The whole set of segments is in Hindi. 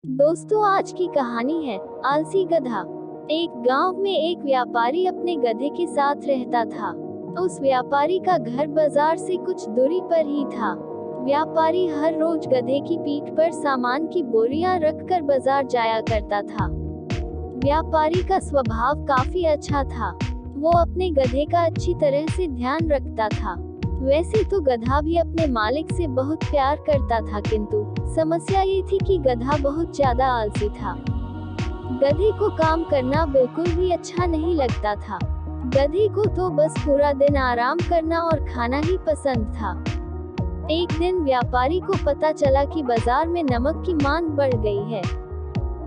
दोस्तों, आज की कहानी है आलसी गधा। एक गांव में एक व्यापारी अपने गधे के साथ रहता था। उस व्यापारी का घर बाजार से कुछ दूरी पर ही था। व्यापारी हर रोज गधे की पीठ पर सामान की बोरियां रखकर बाजार जाया करता था। व्यापारी का स्वभाव काफी अच्छा था। वो अपने गधे का अच्छी तरह से ध्यान रखता था। वैसे तो गधा भी अपने मालिक से बहुत प्यार करता था, किंतु समस्या ये थी कि गधा बहुत ज्यादा आलसी था। गधे को काम करना बिल्कुल भी अच्छा नहीं लगता था। गधे को तो बस पूरा दिन आराम करना और खाना ही पसंद था। एक दिन व्यापारी को पता चला कि बाजार में नमक की मांग बढ़ गई है।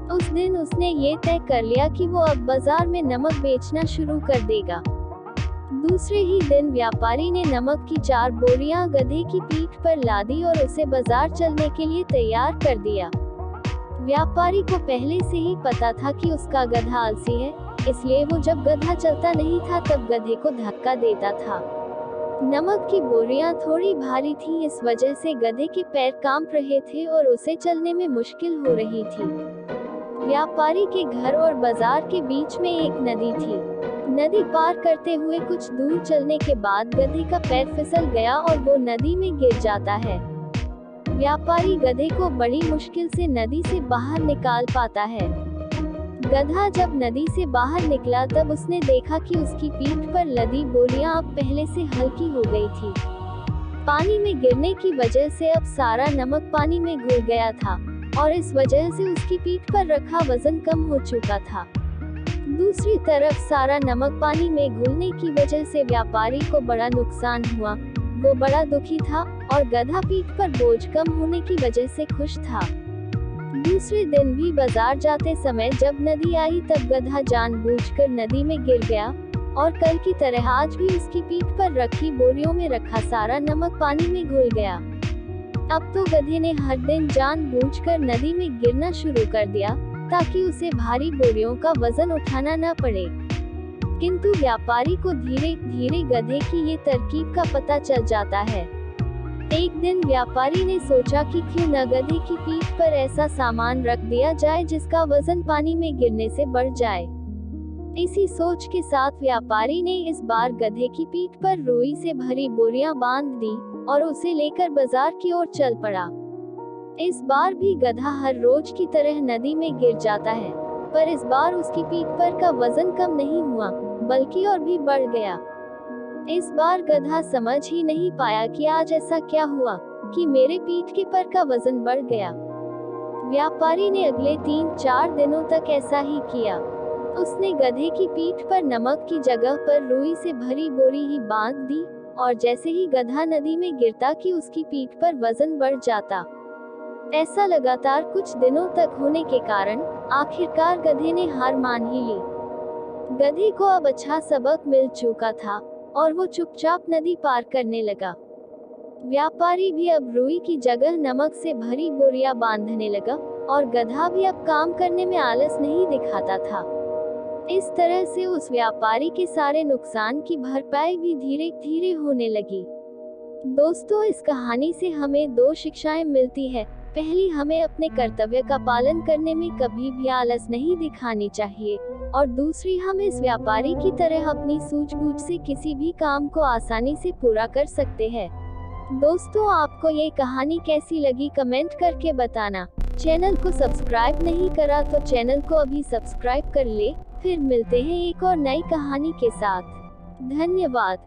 उस दिन उसने ये तय कर लिया कि वो अब बाजार में नमक बेचना शुरू कर देगा। दूसरे ही दिन व्यापारी ने नमक की 4 बोरियां गधे की पीठ पर लादी और उसे बाजार चलने के लिए तैयार कर दिया। व्यापारी को पहले से ही पता था कि उसका गधा आलसी है, इसलिए वो जब गधा चलता नहीं था तब गधे को धक्का देता था। नमक की बोरियां थोड़ी भारी थीं, इस वजह से गधे के पैर कांप रहे थे और उसे चलने में मुश्किल हो रही थी। व्यापारी के घर और बाजार के बीच में एक नदी थी। नदी पार करते हुए कुछ दूर चलने के बाद गधे का पैर फिसल गया और वो नदी में गिर जाता है। व्यापारी गधे को बड़ी मुश्किल से नदी से बाहर निकाल पाता है। गधा जब नदी से बाहर निकला तब उसने देखा कि उसकी पीठ पर लदी बोरियां अब पहले से हल्की हो गई थी। पानी में गिरने की वजह से अब सारा नमक पानी में घुल गया था और इस वजह से उसकी पीठ पर रखा वजन कम हो चुका था। दूसरी तरफ सारा नमक पानी में घुलने की वजह से व्यापारी को बड़ा नुकसान हुआ। वो बड़ा दुखी था और गधा पीठ पर बोझ कम होने की वजह से खुश था। दूसरे दिन भी बाजार जाते समय जब नदी आई तब गधा जानबूझकर नदी में गिर गया और कल की तरह आज भी उसकी पीठ पर रखी बोरियों में रखा सारा नमक पानी में घुल गया। अब तो गधे ने हर दिन जानबूझकर नदी में गिरना शुरू कर दिया ताकि उसे भारी बोरियों का वजन उठाना न पड़े। किंतु व्यापारी को धीरे धीरे गधे की ये तरकीब का पता चल जाता है। एक दिन व्यापारी ने सोचा कि क्यों न गधे की पीठ पर ऐसा सामान रख दिया जाए जिसका वजन पानी में गिरने से बढ़ जाए। इसी सोच के साथ व्यापारी ने इस बार गधे की पीठ पर रुई से भरी बोरियां बांध दी और उसे लेकर बाजार की ओर चल पड़ा। इस बार भी गधा हर रोज की तरह नदी में गिर जाता है, पर इस बार उसकी पीठ पर का वजन कम नहीं हुआ बल्कि और भी बढ़ गया। इस बार गधा समझ ही नहीं पाया कि आज ऐसा क्या हुआ कि मेरे पीठ के पर का वजन बढ़ गया। व्यापारी ने अगले 3-4 दिनों तक ऐसा ही किया। उसने गधे की पीठ पर नमक की जगह पर रुई से भरी बोरी ही बांध दी और जैसे ही गधा नदी में गिरता कि उसकी पीठ पर वजन बढ़ जाता। ऐसा लगातार कुछ दिनों तक होने के कारण आखिरकार गधे ने हार मान ही ली। गधे को अब अच्छा सबक मिल चुका था और वो चुपचाप नदी पार करने लगा। व्यापारी भी अब रुई की जगह नमक से भरी बोरियां बांधने लगा और गधा भी अब काम करने में आलस नहीं दिखाता था। इस तरह से उस व्यापारी के सारे नुकसान की भरपाई भी धीरे धीरे होने लगी। दोस्तों, इस कहानी से हमें 2 शिक्षाएं मिलती है। पहली, हमें अपने कर्तव्य का पालन करने में कभी भी आलस नहीं दिखानी चाहिए और दूसरी, हम इस व्यापारी की तरह अपनी सूझबूझ से किसी भी काम को आसानी से पूरा कर सकते हैं। दोस्तों, आपको ये कहानी कैसी लगी कमेंट करके बताना। चैनल को सब्सक्राइब नहीं करा तो चैनल को अभी सब्सक्राइब कर ले। फिर मिलते हैं एक और नई कहानी के साथ। धन्यवाद।